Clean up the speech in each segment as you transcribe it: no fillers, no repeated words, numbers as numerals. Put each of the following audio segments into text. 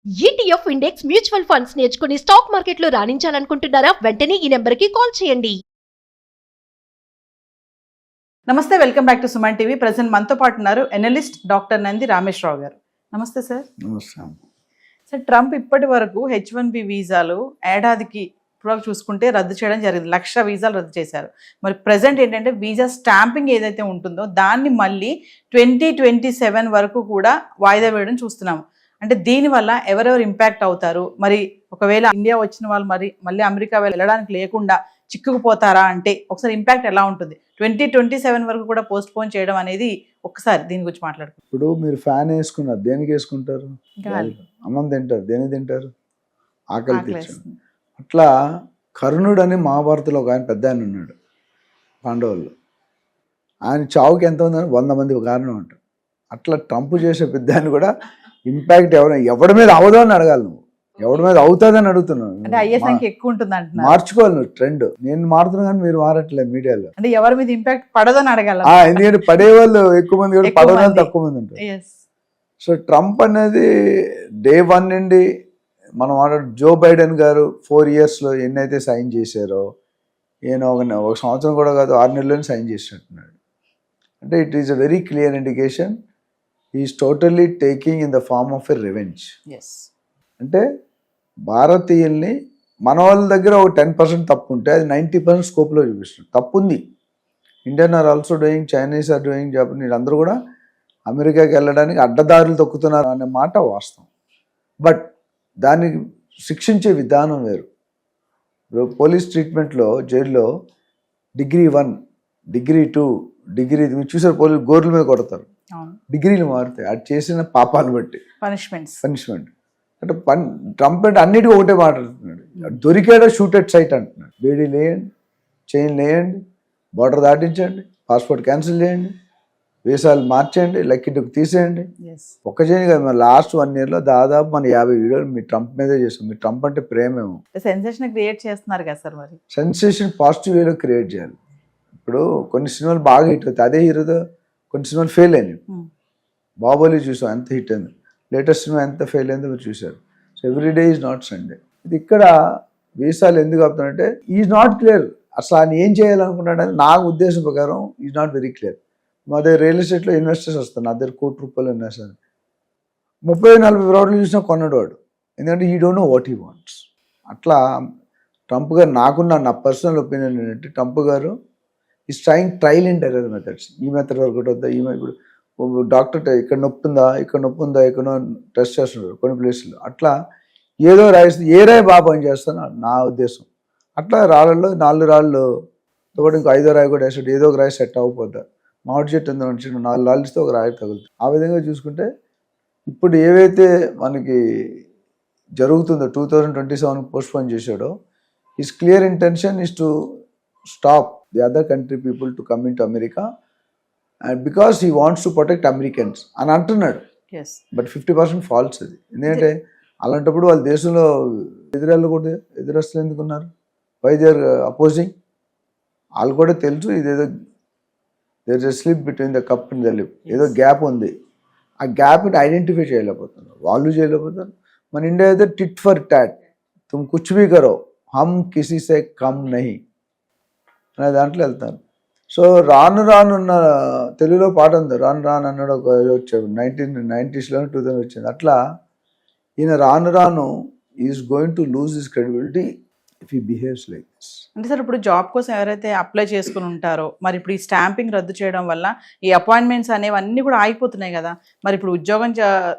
ETF index mutual funds నేర్చుకుని stock మార్కెట్లో రాణించాలనుకుంటున్నారా? వెంటనే ఈ నెంబర్కి కాల్ చేయండి. నమస్తే, welcome back to Suman TV. Present మనతో పాటు ఉన్నారు ఎనలిస్ట్ డాక్టర్ నంది రామేశ్వరరావు గారు. నమస్తే సార్. నమస్కారం. సార్, ట్రంప్ ఇప్పటి వరకు H1B వీసాలు ఏడాదికి ఇప్పుడు చూసుకుంటే రద్దు చేయడం జరిగింది. 1,00,000 వీసాలు రద్దు చేశారు. మరి ప్రెసెంట్ ఏంటంటే వీసా స్టాంపింగ్ ఏదైతే ఉంటుందో దాన్ని మళ్ళీ 2027 వరకు కూడా వాయిదా వేయడం చూస్తున్నాము. అంటే దీనివల్ల ఎవరెవరు ఇంపాక్ట్ అవుతారు? మరి ఒకవేళ ఇండియా వచ్చిన వాళ్ళు మళ్ళీ అమెరికా వెళ్ళడానికి లేకుండా చిక్కుకుపోతారా? అంటే ఒకసారి ఇంపాక్ట్ ఎలా ఉంటుంది? 2027 వరకు కూడా పోస్ట్ పోన్ చేయడం అనేది ఒకసారి దీని గురించి మాట్లాడుకుంటారు. ఇప్పుడు మీరు ఫ్యాన్ వేసుకున్నారు, దేనికి వేసుకుంటారు? అన్నం తింటారు, దేనికి తింటారు? ఆకలి తెచ్చారు. అట్లా కర్ణుడు అని మహాభారతంలో ఒక ఆయన పెద్ద ఆయన ఉన్నాడు, పాండవుల్లో. ఆయన చావుకి ఎంత ఉందని 100 మంది కారణం అంటారు. అట్లా ట్రంప్ చేసే పెద్ద ఆయన కూడా ఇంపాక్ట్ ఎవరి మీద అవదో అని అడగాలి. నువ్వు ఎవరి మీద అవుతుందని అడుగుతున్నావు. మార్చుకోవాలి నువ్వు ట్రెండ్. నేను మారుతున్నా కానీ మీరు మారట్లేదు మీడియాలో. అంటే ఎవరి మీద ఇంపాక్ట్ పడదని అడగాలి. ఎందుకంటే పడే వాళ్ళు ఎక్కువ మంది కూడా పడవ తక్కువ మంది ఉంటారు. సో ట్రంప్ అనేది డే 1 నుండి మనం జో బైడెన్ గారు 4 yearsలో ఎన్నైతే సైన్ చేశారో, ఈయన ఒక సంవత్సరం కూడా కాదు 6 నెలలని సైన్ చేసినట్టున్నాడు. అంటే it is a very clear indication is totally taking in the form of a revenge. అంటే భారతీయుల్ని మన వాళ్ళ దగ్గర ఒక 10% తప్పు ఉంటే అది 90% స్కోప్లో చూపిస్తుంది. తప్పు ఉంది. Indian are also doing, Chinese are doing, Japanese అందరూ కూడా అమెరికాకి వెళ్ళడానికి అడ్డదారులు తొక్కుతున్నారు అనే మాట వాస్తవం. బట్ దానికి శిక్షించే విధానం వేరు. పోలీస్ ట్రీట్మెంట్లో జైల్లో డిగ్రీ 1, డిగ్రీ 2, డిగ్రీ మీరు చూసారు, పోలీసు గోర్ల మీద కొడతారు. డిగ్రీలు మారుతాయి అది చేసిన పాపాలు బట్టి పనిష్మెంట్. అంటే ట్రంప్ అంటే అన్నిటికీ ఒకటే మాట్లాడుతున్నాడు. దొరికాడో షూట్ ఎట్ సైట్ అంటున్నాడు. బేడీ లేయండి, చైన్ లేయండి, బార్డర్ దాటించండి, పాస్పోర్ట్ క్యాన్సిల్ చేయండి, వీసాలు మార్చేయండి, లెక్కింటికి తీసేయండి. ఒక్క చేయని కాదు, మన లాస్ట్ 1 yearలో దాదాపు మన 50 వీడియోలు మీ ట్రంప్ మీదే చేస్తాం. మీ ట్రంప్ అంటే ప్రేమేమో. సెన్సేషన్ క్రియేట్ చేస్తున్నారు కదా సార్. మరి సెన్సేషన్ పాజిటివ్ వేలో క్రియేట్ చేయాలి. ఇప్పుడు కొన్ని సినిమాలు బాగా హిట్ అవుతాయి, అదే హీరోతో కొన్ని సినిమాలు ఫెయిల్ అయినాయి. బాహుబలి చూసాం ఎంత హిట్ అయింది, లేటెస్ట్ సినిమా ఎంత ఫెయిల్ అయిందో మీరు చూశారు. So every day is not Sunday. ఇది ఇక్కడ వీసాలు ఎందుకు అవుతాయంటే ఈజ్ నాట్ క్లియర్. అసలు ఆయన ఏం చేయాలనుకున్నాడని నా ఉద్దేశం ప్రకారం ఈజ్ నాట్ వెరీ క్లియర్. మా దగ్గర రియల్ ఎస్టేట్లో ఇన్వెస్టర్స్ వస్తారు, నా దగ్గర ₹1,00,00,000 ఇన్వెస్టర్ 30-40 రోడ్లు చూసినా కొన్నాడు వాడు. ఎందుకంటే ఈ don't know what he wants. అట్లా ట్రంప్ గారు, నాకున్న నా పర్సనల్ ఒపీనియన్ ఏంటంటే ట్రంప్ గారు is trial and error methods. ఈ మెథడ్ వర్కౌట్ అవుతా, ఇప్పుడు డాక్టర్ ఇక్కడ నొప్పి ఉందా, ఎక్కడో టెస్ట్ చేస్తున్నారు కొన్ని ప్లేసులు. అట్లా ఏదో రాయిస్తే ఏ రాయి బాగా పని చేస్తాను నా ఉద్దేశం. అట్లా రాళ్ళల్లో 4 రాళ్ళు ఒకటి ఇంకో 5వ రాయి కూడా వేసాడు, ఏదో ఒక రాయి సెట్ అవ్వకపోతా. మామిడి చెట్టు ఉందో 4 రాళ్ళు ఇస్తే ఒక రాయి తగులుతుంది. ఆ విధంగా చూసుకుంటే ఇప్పుడు ఏవైతే మనకి జరుగుతుందో 2027 పోస్ట్పోన్ చేశాడో, his clear intention is to stop the other country people to come in to America and because he wants to protect Americans అని అంటున్నాడు. బట్ 50% ఫాల్స్ అది. ఎందుకంటే అలాంటప్పుడు వాళ్ళ దేశంలో ఎదురెళ్ళకూడదు, ఎదురస్తులు ఎందుకున్నారు? Why they are opposing? వాళ్ళు కూడా తెలుసు ఇదేదో there is a slip between the cup and the lip, ఏదో గ్యాప్ ఉంది. ఆ గ్యాప్ని ఐడెంటిఫై చేయలేకపోతున్నారు, వాళ్ళు చేయలేకపోతారు. మన ఇండియా అయితే టిట్ ఫర్ టాట్, తుమ్ కుచ్ భీ కరో హమ్ కిసీ సే కమ్ నహీ అనే దాంట్లో వెళ్తారు. సో రాను ఉన్న తెలుగులో పాట ఉంది, రాను అన్నాడు ఒక వచ్చాడు 1990s 2000 వచ్చింది. అట్లా ఈయన రాను is going to lose his credibility if he behaves like this. అంటే సార్, ఇప్పుడు జాబ్ కోసం ఎవరైతే అప్లై చేసుకుని ఉంటారో, మరి ఇప్పుడు ఈ స్టాంపింగ్ రద్దు చేయడం వల్ల ఈ అపాయింట్మెంట్స్ అనేవి అన్నీ కూడా ఆగిపోతున్నాయి కదా. మరి ఇప్పుడు ఉద్యోగం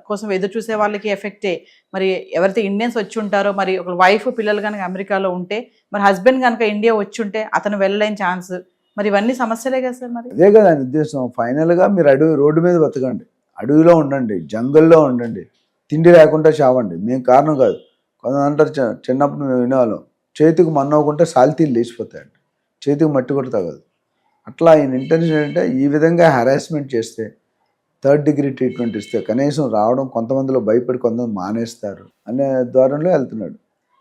కోసం ఎదురు చూసే వాళ్ళకి ఎఫెక్టే. మరి ఎవరైతే ఇండియన్స్ వచ్చి ఉంటారో, మరి ఒక వైఫ్ పిల్లలు కనుక అమెరికాలో ఉంటే, మరి హస్బెండ్ కనుక ఇండియా వచ్చి ఉంటే అతను వెళ్ళలేని ఛాన్స్, మరి ఇవన్నీ సమస్యలే కదా సార్. మరి అదే కదా ఆయన ఉద్దేశం. ఫైనల్గా మీరు రోడ్డు మీద బతకండి, అడవిలో ఉండండి, జంగల్లో ఉండండి, తిండి లేకుండా చావండి, మేము కారణం కాదు. కొంతమంది అంటారు, చిన్నప్పుడు మేము వినేవాళ్ళం, చేతికి మన్నోకుంటే సాల్తీలు లేచిపోతాయండి, చేతికి మట్టి కూడా తగదు. అట్లా ఆయన ఇంటెన్షన్ ఏంటంటే ఈ విధంగా హెరాస్మెంట్ చేస్తే, 3rd degree ట్రీట్మెంట్ ఇస్తే కనీసం రావడం, కొంతమందిలో భయపడి కొంతమంది మానేస్తారు అనే ద్వారంలో వెళ్తున్నాడు.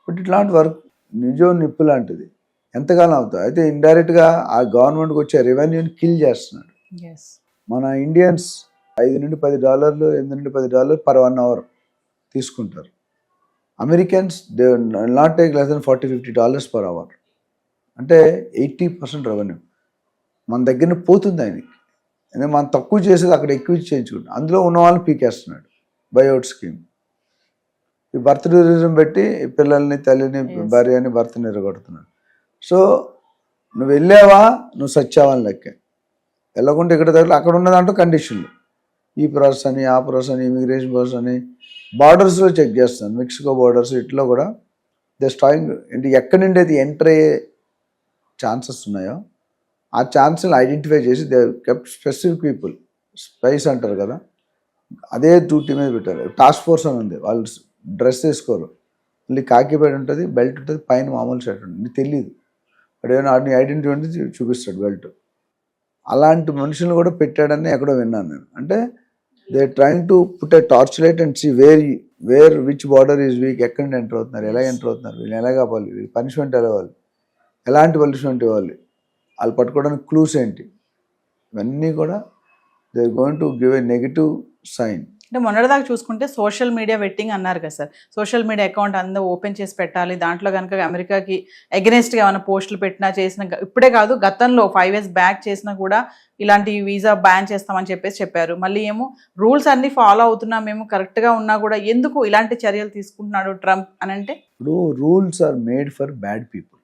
బట్ ఇట్లాంటి వర్క్ నిజం నిప్పు లాంటిది, ఎంతకాలం అవుతుంది. అయితే ఇండైరెక్ట్గా ఆ గవర్నమెంట్కి వచ్చే రెవెన్యూని కిల్ చేస్తున్నాడు. మన ఇండియన్స్ $5 నుండి $10, $8 నుండి $10 per 1 hour తీసుకుంటారు. Americans they not take less than $40-50 per hour. అంటే 80% రెవెన్యూ మన దగ్గర పోతుంది ఆయనకి. అంటే మనం తక్కువ చేసేది అక్కడ ఎక్కువ చేయించుకుంటాం. అందులో ఉన్న వాళ్ళని పీకేస్తున్నాడు బైఅవుట్ స్కీమ్. ఈ బర్త్ టూరిజం పెట్టి పిల్లల్ని తల్లిని భార్యని భర్తని ఎరగొడుతున్నాడు. సో నువ్వు వెళ్ళావా నువ్వు సచ్చావని లెక్క. వెళ్ళకుండా ఇక్కడ దగ్గర అక్కడ ఉన్న దాంట్లో కండిషన్లు ఈ ప్రాసెస్ అని ఆ ప్రాసెస్ అని ఇమిగ్రేషన్ ప్రాసెస్ అని బార్డర్స్లో చెక్ చేస్తాను. మెక్సికో బార్డర్స్ ఇట్లా కూడా దే స్టాయింగ్ అంటే ఎక్కడి నుండి అది ఎంటర్ అయ్యే ఛాన్సెస్ ఉన్నాయో ఆ ఛాన్స్ని ఐడెంటిఫై చేసి they kept specific people spice అంటారు కదా అదే డ్యూటీ మీద పెట్టారు. టాస్క్ ఫోర్స్ అని ఉంది. వాళ్ళు డ్రెస్ వేసుకోరు, మళ్ళీ కాకి బెల్ట్ ఉంటుంది, బెల్ట్ ఉంటుంది, పైన మామూలు షర్ట్ ఉంటుంది. నీకు తెలియదు వాడు ఏమైనా వాడిని ఐడెంటిటీ ఉంటే చూపిస్తాడు బెల్ట్. అలాంటి మనుషులను కూడా పెట్టాడని ఎక్కడో విన్నాను నేను. అంటే they trying to put a torch light and see where which border is weak, ఎక్కడి నుండి ఎంటర్ అవుతున్నారు, ఎలా ఎంటర్ అవుతున్నారు, వీళ్ళు ఎలా కావాలి, వీళ్ళు పనిష్మెంట్ ఎలా ఇవ్వాలి, ఎలాంటి పనిష్మెంట్ ఇవ్వాలి, వాళ్ళు పట్టుకోవడానికి క్లూస్ ఏంటి, ఇవన్నీ కూడా they going to give a negative sign. అంటే మొన్నటిదాకా చూసుకుంటే సోషల్ మీడియా వెట్టింగ్ అన్నారు కదా సార్. సోషల్ మీడియా అకౌంట్ అందరూ ఓపెన్ చేసి పెట్టాలి, దాంట్లో కనుక అమెరికాకి అగెనెస్ట్గా ఏమైనా పోస్టులు పెట్టినా చేసిన ఇప్పుడే కాదు గతంలో 5 years బ్యాక్ చేసినా కూడా ఇలాంటి వీసా బ్యాన్ చేస్తామని చెప్పారు. మళ్ళీ ఏమో రూల్స్ అన్ని ఫాలో అవుతున్నాం మేము కరెక్ట్గా ఉన్నా కూడా ఎందుకు ఇలాంటి చర్యలు తీసుకుంటున్నాడు ట్రంప్ అని అంటే ఇప్పుడు rules are made for bad people.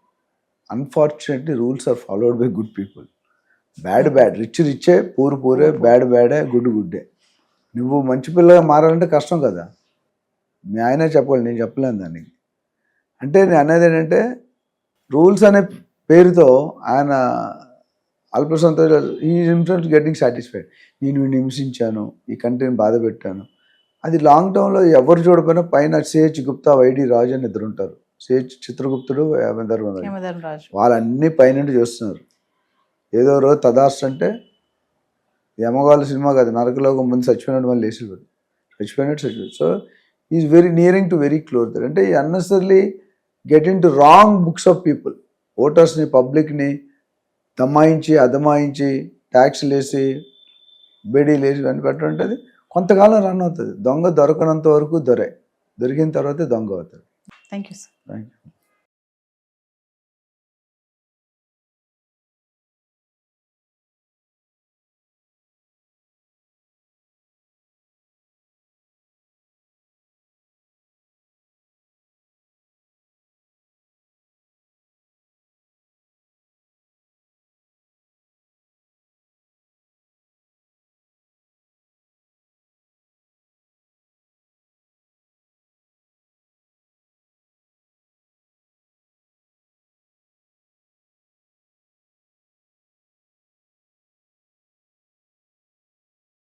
Unfortunately rules are followed by good people. Bad రిచ్చే, పూరే, బ్యాడే, గుడ్డే. నువ్వు మంచి పిల్లగా మారాలంటే కష్టం కదా. మీ ఆయనే చెప్పాలి, నేను చెప్పలేను దానికి. అంటే నేను అనేది ఏంటంటే రూల్స్ అనే పేరుతో ఆయన ఈ హిమ్సెల్ఫ్ గెట్టింగ్ సాటిస్ఫైడ్. నేను వీడిని హింసించాను, ఈ కంట్రీని బాధ పెట్టాను. అది లాంగ్ టర్మ్లో ఎవరు చూడకపోయినా పైన సిహెచ్ గుప్తా, వైడి రాజు అని ఇద్దరు ఉంటారు. సిహెచ్ చిత్రగుప్తుడు, ధర్మరాజు, వాళ్ళన్నీ పైనుండి చూస్తున్నారు. ఏదో రోజు తదాస్తు అంటే యమగాల సినిమా కాదు, నరకలోకం ముందు చచ్చిపోయినట్టు మళ్ళీ లేచిపోయాడు, చచ్చిపోయినట్టు. So is very nearing to very close. అంటే ఈ unnecessarily get in to wrong books of people. ఓటర్స్ని, పబ్లిక్ని అదమాయించి ట్యాక్స్లు వేసి బేడీలు వేసి అని పెట్టడం కొంతకాలం రన్ అవుతుంది. దొంగ దొరకనంత వరకు దొరికిన తర్వాత దొంగ అవుతాడు. Thank you sir. Thank you.